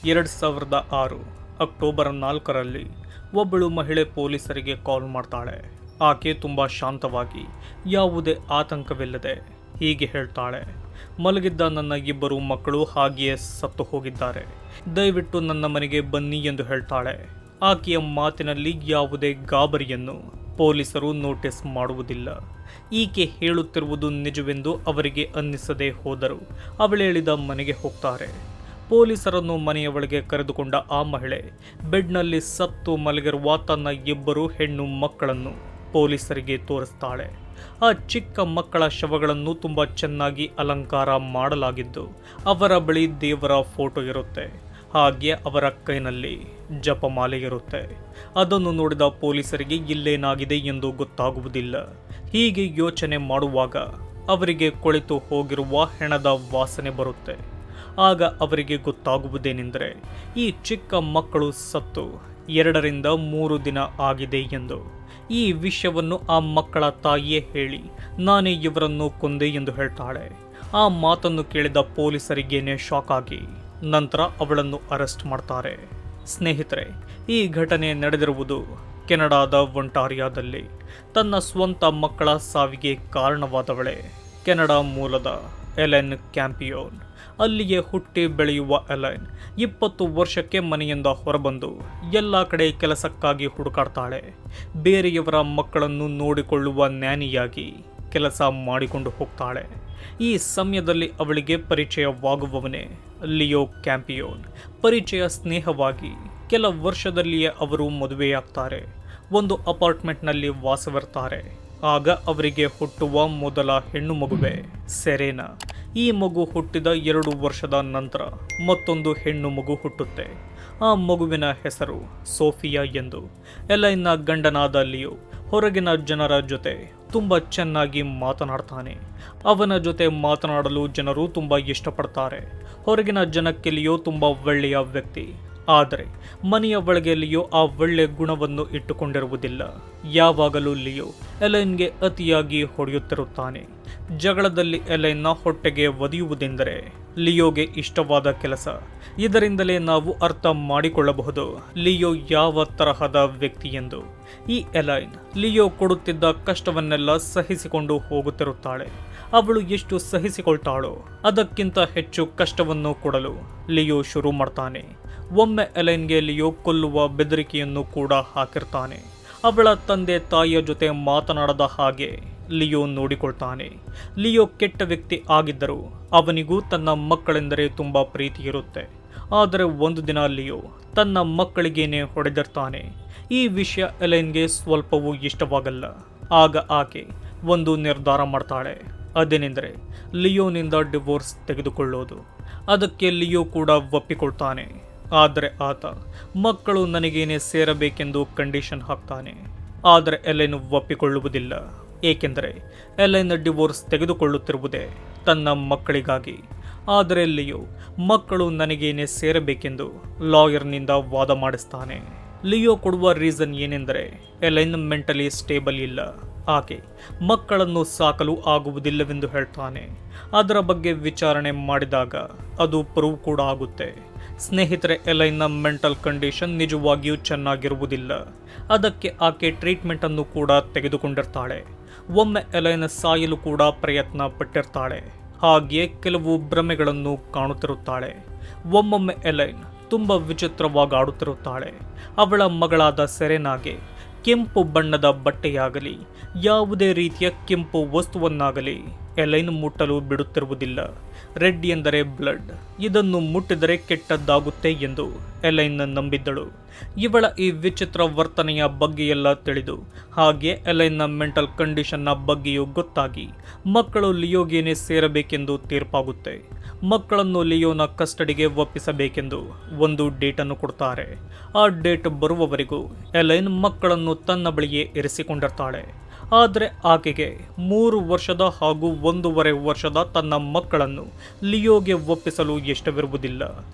2006 October 4ರಲ್ಲಿ ಒಬ್ಬಳು ಮಹಿಳೆ ಪೊಲೀಸರಿಗೆ ಕಾಲ್ ಮಾಡ್ತಾಳೆ. ಆಕೆ ತುಂಬ ಶಾಂತವಾಗಿ, ಯಾವುದೇ ಆತಂಕವಿಲ್ಲದೆ ಹೀಗೆ ಹೇಳ್ತಾಳೆ, ಮಲಗಿದ್ದ ನನ್ನ 2 ಮಕ್ಕಳು ಹಾಗೆಯೇ ಸತ್ತು ಹೋಗಿದ್ದಾರೆ. ದಯವಿಟ್ಟು ನನ್ನ ಮನೆಗೆ ಬನ್ನಿ ಎಂದು ಹೇಳ್ತಾಳೆ. ಆಕೆಯ ಮಾತಿನಲ್ಲಿ ಯಾವುದೇ ಗಾಬರಿಯನ್ನು ಪೊಲೀಸರು ನೋಟಿಸ್ ಮಾಡುವುದಿಲ್ಲ. ಈಕೆ ಹೇಳುತ್ತಿರುವುದು ನಿಜವೆಂದು ಅವರಿಗೆ ಅನ್ನಿಸದೇ ಹೋದರೂ ಅವಳೇಳಿದ ಮನೆಗೆ ಹೋಗ್ತಾರೆ. ಪೊಲೀಸರನ್ನು ಮನೆಯ ಒಳಗೆ ಕರೆದುಕೊಂಡ ಆ ಮಹಿಳೆ ಬೆಡ್ನಲ್ಲಿ ಸತ್ತು ಮಲಗಿರುವ ತನ್ನ 2 ಹೆಣ್ಣು ಮಕ್ಕಳನ್ನು ಪೊಲೀಸರಿಗೆ ತೋರಿಸ್ತಾಳೆ. ಆ ಚಿಕ್ಕ ಮಕ್ಕಳ ಶವಗಳನ್ನು ತುಂಬ ಚೆನ್ನಾಗಿ ಅಲಂಕಾರ ಮಾಡಲಾಗಿದ್ದು ಅವರ ಬಳಿ ದೇವರ ಫೋಟೋ ಇರುತ್ತೆ. ಹಾಗೆ ಅವರ ಕೈನಲ್ಲಿ ಜಪಮಾಲೆ ಇರುತ್ತೆ. ಅದನ್ನು ನೋಡಿದ ಪೊಲೀಸರಿಗೆ ಇಲ್ಲೇನಾಗಿದೆ ಎಂದು ಗೊತ್ತಾಗುವುದಿಲ್ಲ. ಹೀಗೆ ಯೋಚನೆ ಮಾಡುವಾಗ ಅವರಿಗೆ ಕೊಳೆತು ಹೋಗಿರುವ ಹೆಣದ ವಾಸನೆ ಬರುತ್ತೆ. ಆಗ ಅವರಿಗೆ ಗೊತ್ತಾಗುವುದೇನೆಂದರೆ ಈ ಚಿಕ್ಕ ಮಕ್ಕಳು ಸತ್ತು 2ರಿಂದ 3 ದಿನ ಆಗಿದೆ ಎಂದು. ಈ ವಿಷಯವನ್ನು ಆ ಮಕ್ಕಳ ತಾಯಿಯೇ ಹೇಳಿ ನಾನೇ ಇವರನ್ನು ಕೊಂದೆ ಎಂದು ಹೇಳ್ತಾಳೆ. ಆ ಮಾತನ್ನು ಕೇಳಿದ ಪೊಲೀಸರಿಗೇನೆ ಶಾಕ್ ಆಗಿ ನಂತರ ಅವಳನ್ನು ಅರೆಸ್ಟ್ ಮಾಡ್ತಾರೆ. ಸ್ನೇಹಿತರೆ, ಈ ಘಟನೆ ನಡೆದಿರುವುದು ಕೆನಡಾದ ಒಂಟಾರಿಯಾದಲ್ಲಿ. ತನ್ನ ಸ್ವಂತ ಮಕ್ಕಳ ಸಾವಿಗೆ ಕಾರಣವಾದವಳೆ ಕೆನಡಾ ಮೂಲದ ಎಲೆನ್ ಕ್ಯಾಂಪಿಯೋನ್. ಅಲ್ಲಿಯೇ ಹುಟ್ಟಿ ಬೆಳೆಯುವ ಎಲೆನ್ 20 ವರ್ಷಕ್ಕೆ ಮನೆಯಿಂದ ಹೊರಬಂದು ಎಲ್ಲ ಕಡೆ ಕೆಲಸಕ್ಕಾಗಿ ಹುಡುಕಾಡ್ತಾಳೆ. ಬೇರೆಯವರ ಮಕ್ಕಳನ್ನು ನೋಡಿಕೊಳ್ಳುವ ನ್ಯಾನಿಯಾಗಿ ಕೆಲಸ ಮಾಡಿಕೊಂಡು ಹೋಗ್ತಾಳೆ. ಈ ಸಮಯದಲ್ಲಿ ಅವಳಿಗೆ ಪರಿಚಯವಾಗುವವನೇ ಲಿಯೋ ಕ್ಯಾಂಪಿಯೋನ್. ಪರಿಚಯ ಸ್ನೇಹವಾಗಿ ಕೆಲ ವರ್ಷದಲ್ಲಿಯೇ ಅವರು ಮದುವೆಯಾಗ್ತಾರೆ. ಒಂದು ಅಪಾರ್ಟ್ಮೆಂಟ್ನಲ್ಲಿ ವಾಸವಿರ್ತಾರೆ. ಆಗ ಅವರಿಗೆ ಹುಟ್ಟುವ ಮೊದಲ ಹೆಣ್ಣು ಮಗುವೆ ಸೆರೆನಾ. ಈ ಮಗು ಹುಟ್ಟಿದ 2 ವರ್ಷದ ನಂತರ ಮತ್ತೊಂದು ಹೆಣ್ಣು ಮಗು ಹುಟ್ಟುತ್ತೆ. ಆ ಮಗುವಿನ ಹೆಸರು ಸೋಫಿಯಾ ಎಂದು. ಎಲೈನ್ನ ಗಂಡನಾದ ಲಿಯೋ ಹೊರಗಿನ ಜನರ ಜೊತೆ ತುಂಬ ಚೆನ್ನಾಗಿ ಮಾತನಾಡ್ತಾನೆ. ಅವನ ಜೊತೆ ಮಾತನಾಡಲು ಜನರು ತುಂಬ ಇಷ್ಟಪಡ್ತಾರೆ. ಹೊರಗಿನ ಜನಕ್ಕೆ ಲಿಯೋ ತುಂಬ ಒಳ್ಳೆಯ ವ್ಯಕ್ತಿ. ಆದರೆ ಮನೆಯ ಒಳಗೆ ಲಿಯೋ ಆ ಒಳ್ಳೆ ಗುಣವನ್ನು ಇಟ್ಟುಕೊಂಡಿರುವುದಿಲ್ಲ. ಯಾವಾಗಲೂ ಲಿಯೋ ಎಲೈನ್ಗೆ ಅತಿಯಾಗಿ ಹೊಡೆಯುತ್ತಿರುತ್ತಾನೆ. ಜಗಳದಲ್ಲಿ ಎಲೈನ್ನ ಹೊಟ್ಟೆಗೆ ಒದೆಯುವುದೆಂದರೆ ಲಿಯೋಗೆ ಇಷ್ಟವಾದ ಕೆಲಸ. ಇದರಿಂದಲೇ ನಾವು ಅರ್ಥ ಮಾಡಿಕೊಳ್ಳಬಹುದು ಲಿಯೋ ಯಾವ ತರಹದ ವ್ಯಕ್ತಿ ಎಂದು. ಈ ಎಲೈನ್ ಲಿಯೋ ಕೊಡುತ್ತಿದ್ದ ಕಷ್ಟವನ್ನೆಲ್ಲ ಸಹಿಸಿಕೊಂಡು ಹೋಗುತ್ತಿರುತ್ತಾಳೆ. ಅವಳು ಎಷ್ಟು ಸಹಿಸಿಕೊಳ್ತಾಳೋ ಅದಕ್ಕಿಂತ ಹೆಚ್ಚು ಕಷ್ಟವನ್ನು ಕೊಡಲು ಲಿಯೋ ಶುರು ಮಾಡ್ತಾನೆ. ಒಮ್ಮೆ ಎಲೈನ್ಗೆ ಲಿಯೋ ಕೊಲ್ಲುವ ಬೆದರಿಕೆಯನ್ನು ಕೂಡ ಹಾಕಿರ್ತಾನೆ. ಅವಳ ತಂದೆ ತಾಯಿಯ ಜೊತೆ ಮಾತನಾಡದ ಹಾಗೆ ಲಿಯೋ ನೋಡಿಕೊಳ್ತಾನೆ. ಲಿಯೋ ಕೆಟ್ಟ ವ್ಯಕ್ತಿ ಆಗಿದ್ದರೂ ಅವನಿಗೂ ತನ್ನ ಮಕ್ಕಳೆಂದರೆ ತುಂಬ ಪ್ರೀತಿ ಇರುತ್ತೆ. ಆದರೆ ಒಂದು ದಿನ ಲಿಯೋ ತನ್ನ ಮಕ್ಕಳಿಗೇನೆ ಹೊಡೆದಿರ್ತಾನೆ. ಈ ವಿಷಯ ಎಲೈನ್ಗೆ ಸ್ವಲ್ಪವೂ ಇಷ್ಟವಾಗಲ್ಲ. ಆಗ ಆಕೆ ಒಂದು ನಿರ್ಧಾರ ಮಾಡ್ತಾಳೆ. ಅದೇನೆಂದರೆ ಲಿಯೋನಿಂದ ಡಿವೋರ್ಸ್ ತೆಗೆದುಕೊಳ್ಳೋದು. ಅದಕ್ಕೆ ಲಿಯೋ ಕೂಡ ಒಪ್ಪಿಕೊಳ್ತಾನೆ. ಆದರೆ ಆತ ಮಕ್ಕಳು ನನಗೇನೆ ಸೇರಬೇಕೆಂದು ಕಂಡೀಷನ್ ಹಾಕ್ತಾನೆ. ಆದರೆ ಎಲೈನ್ ಒಪ್ಪಿಕೊಳ್ಳುವುದಿಲ್ಲ. ಏಕೆಂದರೆ ಎಲೈನ್ ಡಿವೋರ್ಸ್ ತೆಗೆದುಕೊಳ್ಳುತ್ತಿರುವುದೇ ತನ್ನ ಮಕ್ಕಳಿಗಾಗಿ. ಆದರೆ ಲಿಯೋ ಮಕ್ಕಳು ನನಗೇನೆ ಸೇರಬೇಕೆಂದು ಲಾಯರ್ನಿಂದ ವಾದ ಮಾಡಿಸ್ತಾನೆ. ಲಿಯೋ ಕೊಡುವ ರೀಸನ್ ಏನೆಂದರೆ ಎಲೈನ್ ಮೆಂಟಲಿ ಸ್ಟೇಬಲ್ ಇಲ್ಲ. ಆಕೆ ಮಕ್ಕಳನ್ನು ಸಾಕಲು ಆಗುವುದಿಲ್ಲವೆಂದು ಹೇಳ್ತಾನೆ. ಅದರ ಬಗ್ಗೆ ವಿಚಾರಣೆ ಮಾಡಿದಾಗ ಅದು ಪ್ರೂವ್ ಕೂಡ ಆಗುತ್ತೆ. ಸ್ನೇಹಿತರೆ, ಎಲೈನ್ನ ಮೆಂಟಲ್ ಕಂಡೀಷನ್ ನಿಜವಾಗಿಯೂ ಚೆನ್ನಾಗಿರುವುದಿಲ್ಲ. ಅದಕ್ಕೆ ಆಕೆ ಟ್ರೀಟ್ಮೆಂಟನ್ನು ಕೂಡ ತೆಗೆದುಕೊಂಡಿರ್ತಾಳೆ. ಒಮ್ಮೆ ಎಲೈನ್ ಸಾಯಲು ಕೂಡ ಪ್ರಯತ್ನ ಪಟ್ಟಿರ್ತಾಳೆ. ಹಾಗೆಯೇ ಕೆಲವು ಭ್ರಮೆಗಳನ್ನು ಕಾಣುತ್ತಿರುತ್ತಾಳೆ. ಒಮ್ಮೊಮ್ಮೆ ಎಲೈನ್ ತುಂಬ ವಿಚಿತ್ರವಾಗಿ ಆಡುತ್ತಿರುತ್ತಾಳೆ. ಅವಳ ಮಗಳಾದ ಸೆರೆನಾಗೆ ಕೆಂಪು ಬಣ್ಣದ ಬಟ್ಟೆಯಾಗಲಿ ಯಾವುದೇ ರೀತಿಯ ಕೆಂಪು ವಸ್ತುವನ್ನಾಗಲಿ ಎಲೈನ್ ಮುಟ್ಟಲು ಬಿಡುತ್ತಿರುವುದಿಲ್ಲ. ರೆಡ್ ಎಂದರೆ ಬ್ಲಡ್, ಇದನ್ನು ಮುಟ್ಟಿದರೆ ಕೆಟ್ಟದ್ದಾಗುತ್ತೆ ಎಂದು ಎಲೈನ್ ನಂಬಿದ್ದಳು. ಇವಳ ಈ ವಿಚಿತ್ರ ವರ್ತನೆಯ ಬಗ್ಗೆಯೆಲ್ಲ ತಿಳಿದು ಹಾಗೆ ಎಲೈನ್ನ ಮೆಂಟಲ್ ಕಂಡೀಷನ್ನ ಬಗ್ಗೆಯೂ ಗೊತ್ತಾಗಿ ಮಕ್ಕಳು ಲಿಯೋಗೇನೆ ಸೇರಬೇಕೆಂದು ತೀರ್ಪಾಗುತ್ತೆ. ಮಕ್ಕಳನ್ನು ಲಿಯೋನ ಕಸ್ಟಡಿಗೆ ಒಪ್ಪಿಸಬೇಕೆಂದು ಒಂದು ಡೇಟನ್ನು ಕೊಡ್ತಾರೆ. ಆ ಡೇಟ್ ಬರುವವರೆಗೂ ಎಲೈನ್ ಮಕ್ಕಳನ್ನು ತನ್ನ ಬಳಿಯೇ ಇರಿಸಿಕೊಂಡಿರ್ತಾಳೆ. ಆದರೆ ಆಕೆಗೆ 3 ವರ್ಷದ ಹಾಗೂ 1.5 ವರ್ಷದ ತನ್ನ ಮಕ್ಕಳನ್ನು ಲಿಯೋಗೆ ಒಪ್ಪಿಸಲು ಇಷ್ಟವಿರುವುದಿಲ್ಲ.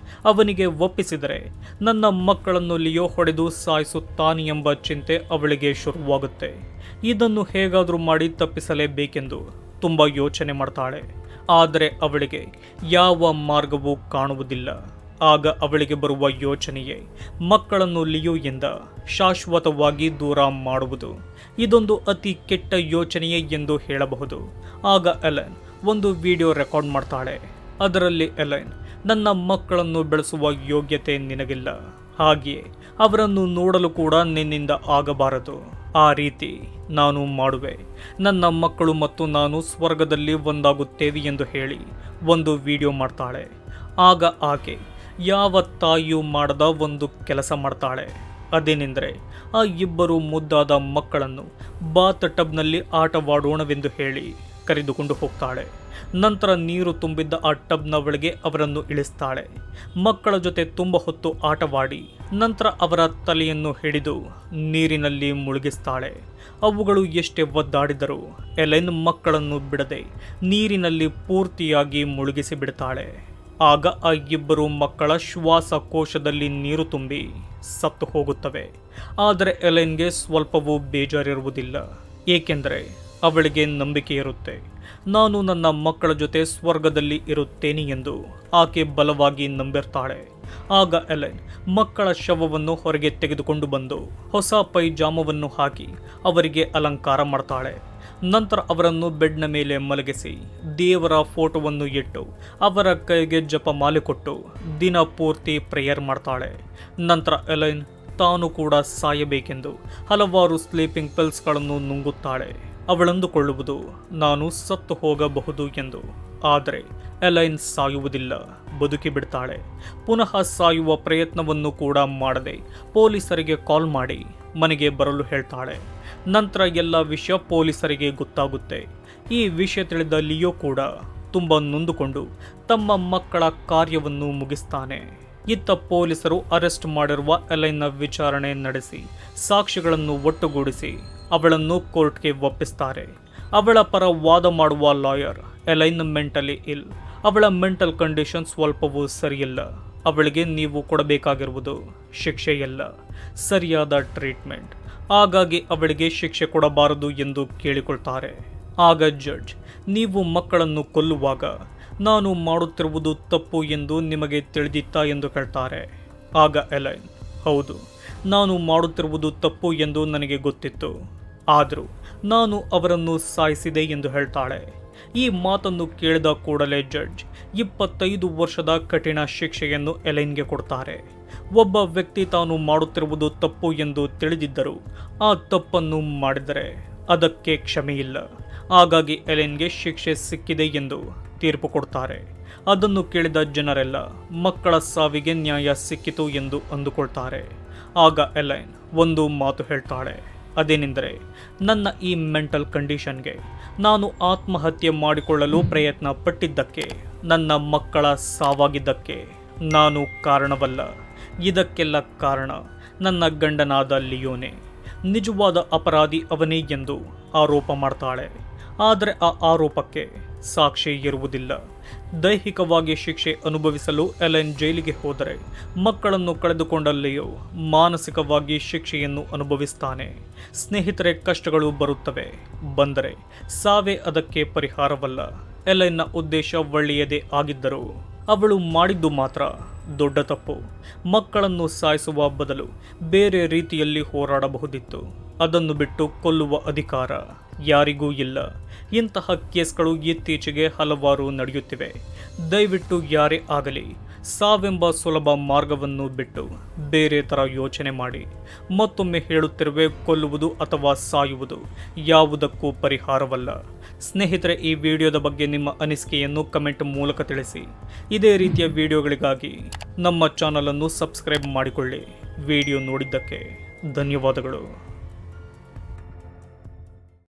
ಅವನಿಗೆ ಒಪ್ಪಿಸಿದರೆ ನನ್ನ ಮಕ್ಕಳನ್ನು ಲಿಯೋ ಹೊಡೆದು ಸಾಯಿಸುತ್ತಾನೆ ಎಂಬ ಚಿಂತೆ ಅವಳಿಗೆ ಶುರುವಾಗುತ್ತೆ. ಇದನ್ನು ಹೇಗಾದರೂ ಮಾಡಿ ತಪ್ಪಿಸಲೇಬೇಕೆಂದು ತುಂಬ ಯೋಚನೆ ಮಾಡ್ತಾಳೆ. ಆದರೆ ಅವಳಿಗೆ ಯಾವ ಮಾರ್ಗವೂ ಕಾಣುವುದಿಲ್ಲ. ಆಗ ಅವಳಿಗೆ ಬರುವ ಯೋಚನೆಯೇ ಮಕ್ಕಳನ್ನು ಲಿಯೋಯಿಂದ ಶಾಶ್ವತವಾಗಿ ದೂರ ಮಾಡುವುದು. ಇದೊಂದು ಅತಿ ಕೆಟ್ಟ ಯೋಚನೆಯೇ ಎಂದು ಹೇಳಬಹುದು. ಆಗ ಎಲೆನ್ ಒಂದು ವಿಡಿಯೋ ರೆಕಾರ್ಡ್ ಮಾಡ್ತಾಳೆ. ಅದರಲ್ಲಿ ಎಲೆನ್, ನನ್ನ ಮಕ್ಕಳನ್ನು ಬೆಳೆಸುವ ಯೋಗ್ಯತೆ ನಿನಗಿಲ್ಲ, ಹಾಗೆಯೇ ಅವರನ್ನು ನೋಡಲು ಕೂಡ ನಿನ್ನಿಂದ ಆಗಬಾರದು. ಆ ರೀತಿ ನಾನು ಮಾಡುವೆ. ನನ್ನ ಮಕ್ಕಳು ಮತ್ತು ನಾನು ಸ್ವರ್ಗದಲ್ಲಿ ಒಂದಾಗುತ್ತೇವೆ ಎಂದು ಹೇಳಿ ಒಂದು ವಿಡಿಯೋ ಮಾಡ್ತಾಳೆ. ಆಗ ಆಕೆ ಯಾವ ತಾಯಿಯೂ ಮಾಡದ ಒಂದು ಕೆಲಸ ಮಾಡ್ತಾಳೆ. ಅದೇನೆಂದರೆ ಆ ಇಬ್ಬರು ಮುದ್ದಾದ ಮಕ್ಕಳನ್ನು ಬಾತ್ ಟಬ್ನಲ್ಲಿ ಆಟವಾಡೋಣವೆಂದು ಹೇಳಿ ಕರೆದುಕೊಂಡು ಹೋಗ್ತಾಳೆ. ನಂತರ ನೀರು ತುಂಬಿದ್ದ ಆ ಟಬ್ನ ಒಳಗೆ ಅವರನ್ನು ಇಳಿಸ್ತಾಳೆ. ಮಕ್ಕಳ ಜೊತೆ ತುಂಬ ಹೊತ್ತು ಆಟವಾಡಿ ನಂತರ ಅವರ ತಲೆಯನ್ನು ಹಿಡಿದು ನೀರಿನಲ್ಲಿ ಮುಳುಗಿಸ್ತಾಳೆ. ಅವುಗಳು ಎಷ್ಟೇ ಒದ್ದಾಡಿದರೂ ಎಲೆನ್ ಮಕ್ಕಳನ್ನು ಬಿಡದೆ ನೀರಿನಲ್ಲಿ ಪೂರ್ತಿಯಾಗಿ ಮುಳುಗಿಸಿ ಬಿಡ್ತಾಳೆ. ಆಗ ಆ ಇಬ್ಬರು ಮಕ್ಕಳ ಶ್ವಾಸಕೋಶದಲ್ಲಿ ನೀರು ತುಂಬಿ ಸತ್ತು ಹೋಗುತ್ತವೆ. ಆದರೆ ಎಲೆನ್ಗೆ ಸ್ವಲ್ಪವೂ ಬೇಜಾರಿರುವುದಿಲ್ಲ, ಏಕೆಂದರೆ ಅವಳಿಗೆ ನಂಬಿಕೆ ಇರುತ್ತೆ. ನಾನು ನನ್ನ ಮಕ್ಕಳ ಜೊತೆ ಸ್ವರ್ಗದಲ್ಲಿ ಇರುತ್ತೇನೆ ಎಂದು ಆಕೆ ಬಲವಾಗಿ ನಂಬಿರ್ತಾಳೆ. ಆಗ ಎಲೆನ್ ಮಕ್ಕಳ ಶವವನ್ನು ಹೊರಗೆ ತೆಗೆದುಕೊಂಡು ಬಂದು ಹೊಸ ಪೈಜಾಮವನ್ನು ಹಾಕಿ ಅವರಿಗೆ ಅಲಂಕಾರ ಮಾಡ್ತಾಳೆ. ನಂತರ ಅವರನ್ನು ಬೆಡ್ನ ಮೇಲೆ ಮಲಗಿಸಿ ದೇವರ ಫೋಟೋವನ್ನು ಇಟ್ಟು ಅವರ ಕೈಗೆ ಜಪಮಾಲೆ ಕೊಟ್ಟು ದಿನ ಪೂರ್ತಿ ಪ್ರೇಯರ್ ಮಾಡ್ತಾಳೆ. ನಂತರ ಎಲೆನ್ ತಾನು ಕೂಡ ಸಾಯಬೇಕೆಂದು ಹಲವಾರು ಸ್ಲೀಪಿಂಗ್ ಪಿಲ್ಸ್ಗಳನ್ನು ನುಂಗುತ್ತಾಳೆ. ಅವಳಂದುಕೊಳ್ಳುವುದು ನಾನು ಸತ್ತು ಹೋಗಬಹುದು ಎಂದು. ಆದರೆ ಎಲೈನ್ ಸಾಯುವುದಿಲ್ಲ, ಬದುಕಿ ಬಿಡ್ತಾಳೆ. ಪುನಃ ಸಾಯುವ ಪ್ರಯತ್ನವನ್ನು ಕೂಡ ಮಾಡದೆ ಪೊಲೀಸರಿಗೆ ಕಾಲ್ ಮಾಡಿ ಮನೆಗೆ ಬರಲು ಹೇಳ್ತಾಳೆ. ನಂತರ ಎಲ್ಲ ವಿಷಯ ಪೊಲೀಸರಿಗೆ ಗೊತ್ತಾಗುತ್ತೆ. ಈ ವಿಷಯ ತಿಳಿದ ಲಿಯೋ ಕೂಡ ತುಂಬ ನೊಂದುಕೊಂಡು ತಮ್ಮ ಮಕ್ಕಳ ಕಾರ್ಯವನ್ನು ಮುಗಿಸ್ತಾನೆ. ಇತ್ತ ಪೊಲೀಸರು ಅರೆಸ್ಟ್ ಮಾಡಿರುವ ಎಲೈನ್ನ ವಿಚಾರಣೆ ನಡೆಸಿ ಸಾಕ್ಷಿಗಳನ್ನು ಒಟ್ಟುಗೂಡಿಸಿ ಅವಳನ್ನು ಕೋರ್ಟ್ಗೆ ಒಪ್ಪಿಸ್ತಾರೆ. ಅವಳ ಪರ ವಾದ ಮಾಡುವ ಲಾಯರ್, ಎಲೈನ್ ಮೆಂಟಲಿ ಇಲ್, ಅವಳ ಮೆಂಟಲ್ ಕಂಡೀಷನ್ ಸ್ವಲ್ಪವೂ ಸರಿಯಿಲ್ಲ, ಅವಳಿಗೆ ನೀವು ಕೊಡಬೇಕಾಗಿರುವುದು ಶಿಕ್ಷೆಯಲ್ಲ, ಸರಿಯಾದ ಟ್ರೀಟ್ಮೆಂಟ್, ಹಾಗಾಗಿ ಅವಳಿಗೆ ಶಿಕ್ಷೆ ಕೊಡಬಾರದು ಎಂದು ಕೇಳಿಕೊಳ್ತಾರೆ. ಆಗ ಜಡ್ಜ್, ನೀವು ಮಕ್ಕಳನ್ನು ಕೊಲ್ಲುವಾಗ ನಾನು ಮಾಡುತ್ತಿರುವುದು ತಪ್ಪು ಎಂದು ನಿಮಗೆ ತಿಳಿದಿತ್ತಾ ಎಂದು ಕೇಳ್ತಾರೆ. ಆಗ ಎಲೈನ್, ಹೌದು, ನಾನು ಮಾಡುತ್ತಿರುವುದು ತಪ್ಪು ಎಂದು ನನಗೆ ಗೊತ್ತಿತ್ತು, ಆದರೂ ನಾನು ಅವರನ್ನು ಸಾಯಿಸಿದೆ ಎಂದು ಹೇಳ್ತಾಳೆ. ಈ ಮಾತನ್ನು ಕೇಳಿದ ಕೂಡಲೇ ಜಡ್ಜ್ 25 ವರ್ಷದ ಕಠಿಣ ಶಿಕ್ಷೆಯನ್ನು ಎಲೈನ್ಗೆ ಕೊಡ್ತಾರೆ. ಒಬ್ಬ ವ್ಯಕ್ತಿ ತಾನು ಮಾಡುತ್ತಿರುವುದು ತಪ್ಪು ಎಂದು ತಿಳಿದಿದ್ದರೂ ಆ ತಪ್ಪನ್ನು ಮಾಡಿದರೆ ಅದಕ್ಕೆ ಕ್ಷಮೆಯಿಲ್ಲ, ಹಾಗಾಗಿ ಎಲೈನ್ಗೆ ಶಿಕ್ಷೆ ಸಿಕ್ಕಿದೆ ಎಂದು ತೀರ್ಪು ಕೊಡ್ತಾರೆ. ಅದನ್ನು ಕೇಳಿದ ಜನರೆಲ್ಲ ಮಕ್ಕಳ ಸಾವಿಗೆ ನ್ಯಾಯ ಸಿಕ್ಕಿತು ಎಂದು ಅಂದುಕೊಳ್ತಾರೆ. ಆಗ ಎಲೈನ್ ಒಂದು ಮಾತು ಹೇಳ್ತಾಳೆ, ಅದೇನೆಂದರೆ, ನನ್ನ ಈ ಮೆಂಟಲ್ ಕಂಡೀಷನ್ಗೆ ನಾನು ಆತ್ಮಹತ್ಯೆ ಮಾಡಿಕೊಳ್ಳಲು ಪ್ರಯತ್ನ ಪಟ್ಟಿದ್ದಕ್ಕೆ, ನನ್ನ ಮಕ್ಕಳ ಸಾವಾಗಿದ್ದಕ್ಕೆ ನಾನು ಕಾರಣವಲ್ಲ. ಇದಕ್ಕೆಲ್ಲ ಕಾರಣ ನನ್ನ ಗಂಡನಾದ ಲಿಯೋನೇ. ನಿಜವಾದ ಅಪರಾಧಿ ಅವನೇ ಎಂದು ಆರೋಪ ಮಾಡ್ತಾಳೆ. ಆದರೆ ಆ ಆರೋಪಕ್ಕೆ ಸಾಕ್ಷಿ ಇರುವುದಿಲ್ಲ. ದೈಹಿಕವಾಗಿ ಶಿಕ್ಷೆ ಅನುಭವಿಸಲು ಎಲೈನ್ ಜೈಲಿಗೆ ಹೋದರೆ ಮಕ್ಕಳನ್ನು ಕಳೆದುಕೊಂಡ ಲಿಯೋ ಮಾನಸಿಕವಾಗಿ ಶಿಕ್ಷೆಯನ್ನು ಅನುಭವಿಸ್ತಾನೆ. ಸ್ನೇಹಿತರೆ, ಕಷ್ಟಗಳು ಬರುತ್ತವೆ, ಬಂದರೆ ಸಾವೇ ಅದಕ್ಕೆ ಪರಿಹಾರವಲ್ಲ. ಎಲೈನ್ನ ಉದ್ದೇಶ ಒಳ್ಳೆಯದೇ ಆಗಿದ್ದರೂ ಅವಳು ಮಾಡಿದ್ದು ಮಾತ್ರ ದೊಡ್ಡ ತಪ್ಪು. ಮಕ್ಕಳನ್ನು ಸಾಯಿಸುವ ಬದಲು ಬೇರೆ ರೀತಿಯಲ್ಲಿ ಹೋರಾಡಬಹುದಿತ್ತು. ಅದನ್ನು ಬಿಟ್ಟು ಕೊಲ್ಲುವ ಅಧಿಕಾರ ಯಾರಿಗೂ ಇಲ್ಲ. ಇಂತಹ ಕೇಸ್ಗಳು ಇತ್ತೀಚೆಗೆ ಹಲವಾರು ನಡೆಯುತ್ತಿವೆ. ದಯವಿಟ್ಟು ಯಾರೇ ಆಗಲಿ ಸಾವೆಂಬ ಸುಲಭ ಮಾರ್ಗವನ್ನು ಬಿಟ್ಟು ಬೇರೆ ಥರ ಯೋಚನೆ ಮಾಡಿ. ಮತ್ತೊಮ್ಮೆ ಹೇಳುತ್ತಿರುವೆ, ಕೊಲ್ಲುವುದು ಅಥವಾ ಸಾಯುವುದು ಯಾವುದಕ್ಕೂ ಪರಿಹಾರವಲ್ಲ. ಸ್ನೇಹಿತರೆ, ಈ ವಿಡಿಯೋದ ಬಗ್ಗೆ ನಿಮ್ಮ ಅನಿಸಿಕೆಯನ್ನು ಕಮೆಂಟ್ ಮೂಲಕ ತಿಳಿಸಿ. ಇದೇ ರೀತಿಯ ವಿಡಿಯೋಗಳಿಗಾಗಿ ನಮ್ಮ ಚಾನಲನ್ನು ಸಬ್ಸ್ಕ್ರೈಬ್ ಮಾಡಿಕೊಳ್ಳಿ. ವಿಡಿಯೋ ನೋಡಿದ್ದಕ್ಕೆ ಧನ್ಯವಾದಗಳು.